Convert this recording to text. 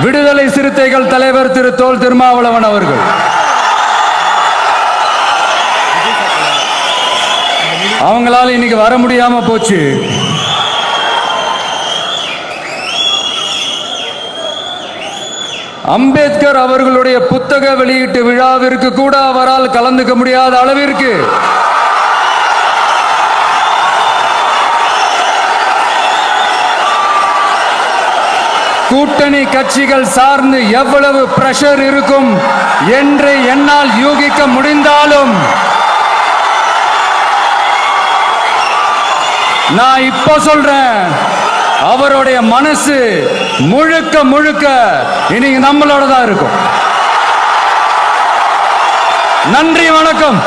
விடுதலை சிறுத்தைகள் தலைவர் திரு தொல் திருமாவளவன் அவர்கள், அவங்களால இன்னைக்கு வர முடியாம போச்சு. அம்பேத்கர் அவர்களுடைய புத்தக வெளியீட்டு விழாவிற்கு கூட அவரால் கலந்துக்க முடியாத அளவிற்கு கூட்டணி கட்சிகள் சார்ந்து எவ்வளவு பிரஷர் இருக்கும் என்று என்னால் யூகிக்க முடிந்தாலும் நான் இப்போ சொல்றேன், அவருடைய மனசு முழுக்க முழுக்க இன்னைக்கு நம்மளோட தான் இருக்கும். நன்றி, வணக்கம்.